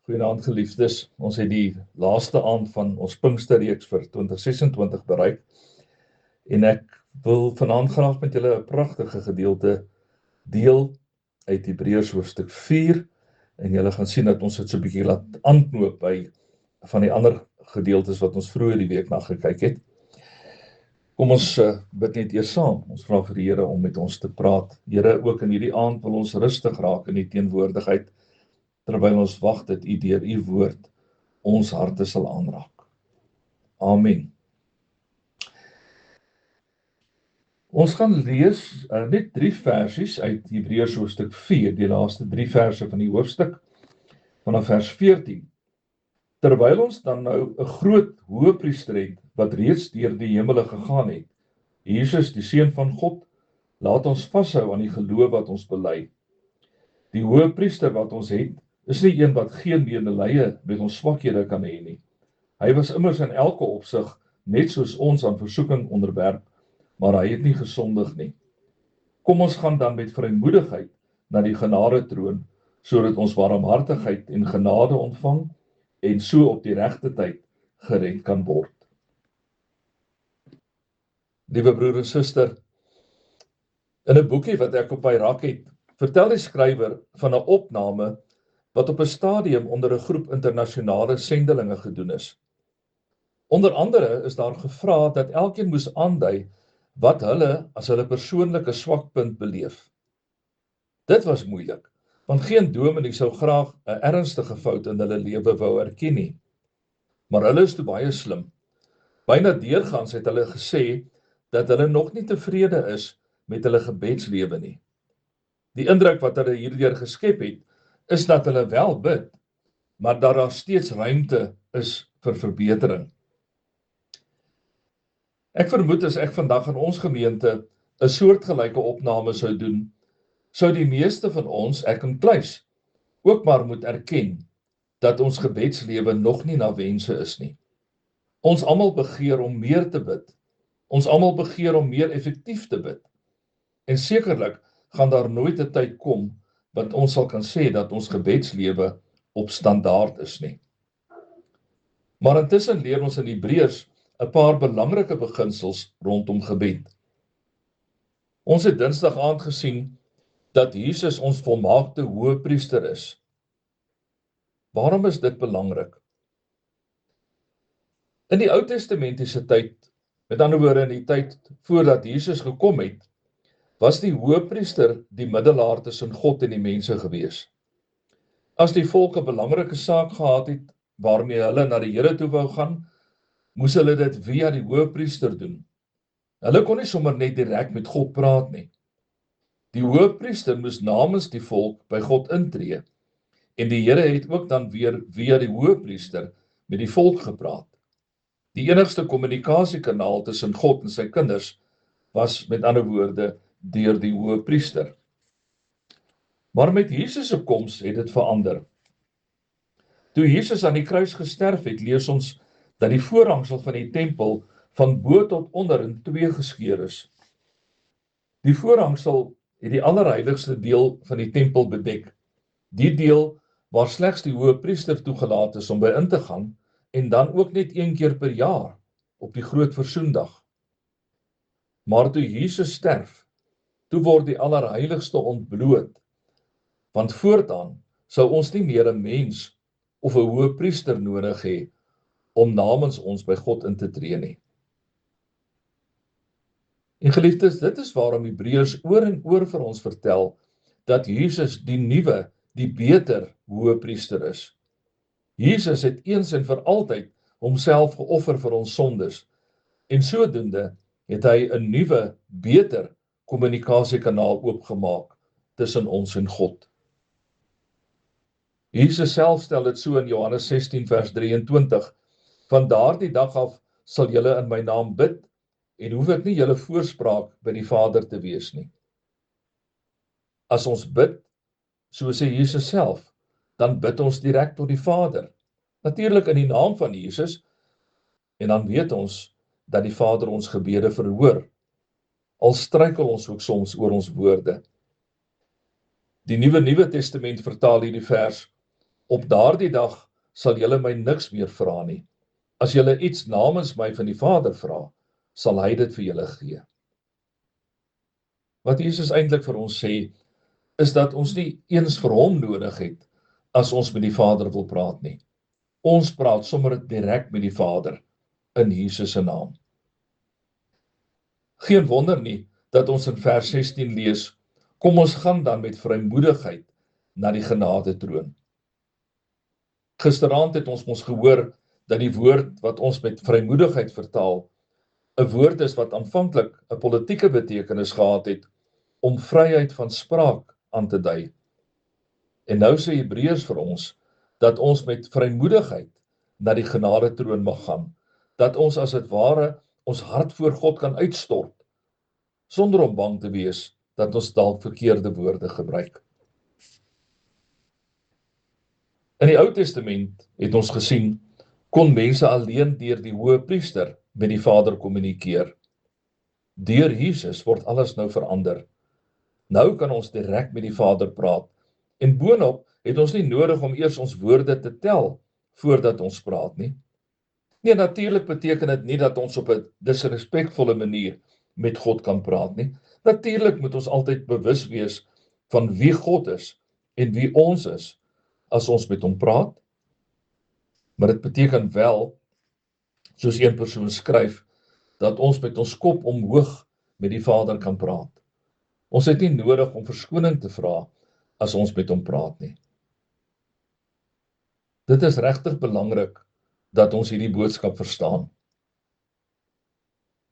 Goeienaand geliefdes, ons het die laaste aand van ons Pinksterreeks vir 2026 bereik en ek wil vanaand graag met julle 'n pragtige gedeelte deel uit Hebreërs hoofstuk 4 en julle gaan sien dat ons dit so 'n bietjie laat aanknoop by van die ander gedeeltes wat ons vroeër die week na gekyk het. Kom ons bid net eers saam. Ons vra vir die Here om met ons te praat. Here, ook in hierdie aand wil ons rustig raak in die teenwoordigheid terwyl ons wag dat U deur U woord ons harte sal aanraak. Amen. Ons gaan lees net 3 versies uit Hebreërs hoofstuk 4, die laaste 3 verse van die hoofstuk, vanaf vers 14. Terwyl ons dan nou 'n groot hoëpriester het, wat reeds deur die hemele gegaan het, Jesus, die Seun van God, laat ons vashou aan die geloof wat ons bely. Die hoëpriester wat ons het, is nie een wat geen medelee met ons swakhede kan hê nie. Hy was immers in elke opsig net soos ons aan versoeking onderwerp, maar hy het nie gesondig nie. Kom ons gaan dan met vrymoedigheid na die genadetroon, sodat ons barmhartigheid en genade ontvang en so op die regte tyd gered kan word. Liewe broer en suster, in 'n boekie wat ek op my rak het, vertel die skrywer van 'n opname wat op 'n stadium onder 'n groep internasionale sendelinge gedoen is. Onder andere is daar gevra dat elkeen moes aandui wat hulle as hulle persoonlike swakpunt beleef. Dit was moeilik, want geen dominee sou graag 'n ernstige fout in hulle lewe wou erken nie. Maar hulle is toe baie slim. Byna deurgaans het hulle gesê dat hulle nog nie tevrede is met hulle gebedslewe nie. Die indruk wat hulle hierdeur geskep het, is dat hulle wel bid, maar dat daar steeds ruimte is vir verbetering. Ek vermoed as ek vandag in ons gemeente 'n soortgelyke opname sou doen, sou die meeste van ons, ek inkluis, ook maar moet erken dat ons gebedslewe nog nie na wense is nie. Ons almal begeer om meer te bid. Ons almal begeer om meer effektief te bid. En sekerlik gaan daar nooit 'n tyd kom wat ons sal kan sê dat ons gebedslewe op standaard is nie. Maar intussen leer ons in Hebreërs 'n paar belangrike beginsels rondom gebed. Ons het Dinsdag aand gesien dat Jesus ons volmaakte hoëpriester is. Waarom is dit belangrik? In die Ou Testamentiese tyd, met ander woorde in die tyd voordat Jesus gekom het, was die hoëpriester die middelaar tussen God en die mense gewees. As die volk 'n belangrike saak gehad het, waarmee hulle na die Here toe wou gaan, moes hulle dit via die hoëpriester doen. Hulle kon nie sommer net direk met God praat nie. Die hoëpriester moes namens die volk by God intree, en die Here het ook dan weer via die hoëpriester met die volk gepraat. Die enigste kommunikasiekanaal tussen God en sy kinders was met ander woorde deur die hoëpriester. Maar met Jesus se koms het dit verander. Toe Jesus aan die kruis gesterf het, lees ons dat die voorhangsel van die tempel van bo tot onder in 2 geskeur is. Die voorhangsel het die allerheiligste deel van die tempel bedek. Die deel waar slegs die hoëpriester toegelaat is om by in te gaan, en dan ook net 1 keer per jaar, op die groot versoendag. Maar toe Jesus sterf, toe word die allerheiligste ontbloot, want voortaan sou ons nie meer 'n mens of 'n hoëpriester nodig hê om namens ons by God in te tree nie. En geliefdes, dit is waarom Hebreërs oor en oor vir ons vertel dat Jesus die nuwe, die beter hoëpriester is. Jesus het eens en vir altyd homself geoffer vir ons sondes, en sodoende het hy 'n nuwe, beter kommunikasiekanaal oopgemaak tussen ons en God. Jesus self stel dit so in Johannes 16 vers 23, van daardie dag af sal julle in my naam bid, en hoef ek nie julle voorspraak by die Vader te wees nie. As ons bid, so sê Jesus self, dan bid ons direk tot die Vader. Natuurlik in die naam van Jesus, en dan weet ons dat die Vader ons gebede verhoor, al struikel ons ook soms oor ons woorde. Die Nuwe Testament vertaal hierdie vers Op daardie dag sal julle my niks meer vra nie. As julle iets namens my van die Vader vra, sal hy dit vir julle gee. Wat Jesus eintlik vir ons sê, is dat ons nie eens vir hom nodig het, as ons met die Vader wil praat nie. Ons praat sommer direk met die Vader, in Jesus se naam. Geen wonder nie, dat ons in vers 16 lees, kom ons gaan dan met vrymoedigheid na die genadetroon. Gisteraand het ons mos gehoor, dat die woord wat ons met vrymoedigheid vertaal, 'n woord is wat aanvanklik 'n politieke betekenis gehad het, om vryheid van spraak aan te dui. En nou sê Hebreërs vir ons, dat ons met vrymoedigheid na die genadetroon mag gaan, dat ons as het ware ons hart voor God kan uitstort, sonder om bang te wees, dat ons dalk verkeerde woorde gebruik. In die Ou Testament het ons gesien, kon mense alleen deur die Hoëpriester met die Vader kommunikeer. Deur Jesus word alles nou verander. Nou kan ons direk met die Vader praat, en boonop het ons nie nodig om eers ons woorde te tel, voordat ons praat nie. Nee, natuurlik beteken dit nie dat ons op 'n disrespekvolle manier met God kan praat nie. Natuurlik moet ons altyd bewus wees van wie God is en wie ons is as ons met hom praat. Maar dit beteken wel, soos een persoon skryf, dat ons met ons kop omhoog met die Vader kan praat. Ons het nie nodig om verskoning te vra as ons met hom praat nie. Dit is regtig belangrik dat ons hierdie boodskap verstaan.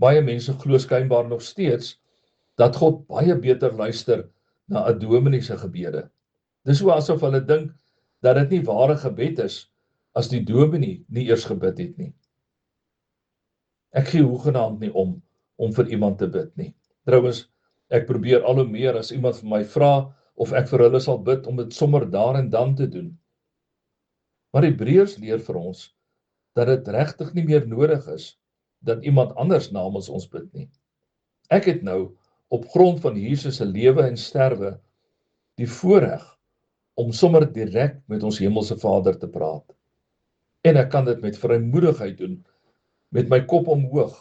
Baie mense glo skynbaar nog steeds dat God baie beter luister na 'n dominee se gebede. Dis so asof hulle dink dat dit nie ware gebed is as die dominee nie eers gebid het nie. Ek gee hoegenaamd nie om vir iemand te bid nie. Trouwens, ek probeer al hoe meer as iemand vir my vra of ek vir hulle sal bid om dit sommer daar en dan te doen. Maar Hebreërs leer vir ons dat dit regtig nie meer nodig is dat iemand anders namens ons bid nie. Ek het nou op grond van Jesus se lewe en sterwe die voorreg om sommer direk met ons hemelse Vader te praat. En ek kan dit met vrymoedigheid doen, met my kop omhoog,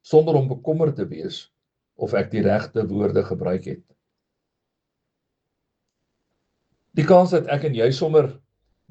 sonder om bekommerd te wees of ek die regte woorde gebruik het. Die kans dat ek en jy sommer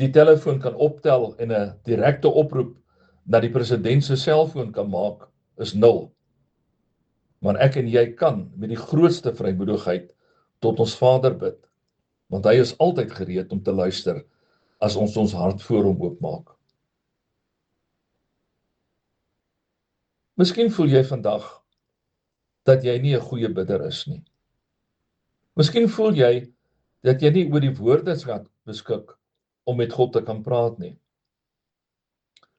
die telefoon kan optel en 'n direkte oproep na die president se selfoon kan maak, is 0. Maar ek en jy kan met die grootste vrymoedigheid tot ons Vader bid, want hy is altyd gereed om te luister as ons hart voor hom oopmaak. Miskien voel jy vandag dat jy nie 'n goeie bidder is nie. Miskien voel jy dat jy nie oor die woordeskat beskik om met God te kan praat nie.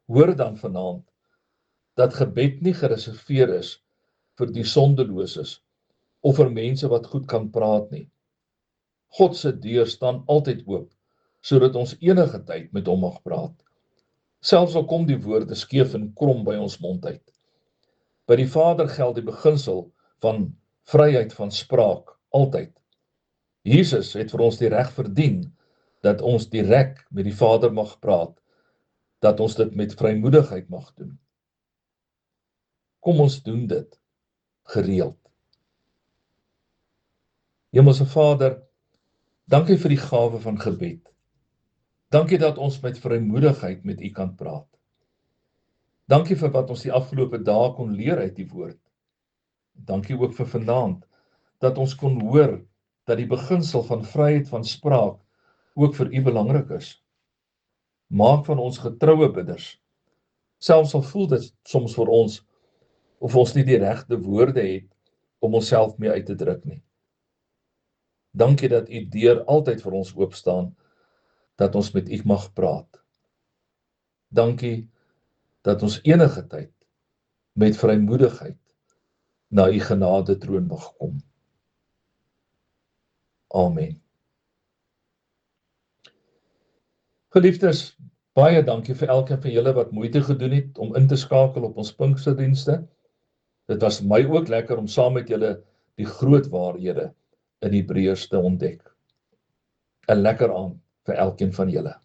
Hoor dan vanaand dat gebed nie gereserveer is vir die sondeloses of vir mense wat goed kan praat nie. God se deur staan altyd oop, sodat ons enige tyd met hom mag praat. Selfs al kom die woorde skeef en krom by ons mond uit. By die Vader geld die beginsel van vryheid van spraak, altyd. Jesus het vir ons die reg verdien, dat ons direk met die Vader mag praat, dat ons dit met vrymoedigheid mag doen. Kom ons doen dit gereeld. Hemelse Vader, dankie vir die gawe van gebed. Dankie dat ons met vrymoedigheid met U kan praat. Dankie vir wat ons die afgelope dae kon leer uit die woord. Dankie ook vir vanaand, dat ons kon hoor dat die beginsel van vryheid van spraak ook vir U belangrik is. Maak van ons getroue bidders, selfs al voel dit soms vir ons of ons nie die regte woorde het om onsself mee uit te druk nie. Dankie dat U deur altyd vir ons oopstaan, dat ons met U mag praat. Dankie dat ons enige tyd met vrymoedigheid na U genadetroon mag kom. Amen. Geliefdes, baie dankie vir elkeen van julle wat moeite gedoen het om in te skakel op ons Pinksterdienste. Dit was my ook lekker om saam met julle die groot waarhede in Hebreërs te ontdek. 'n Lekker aand vir elkeen van julle.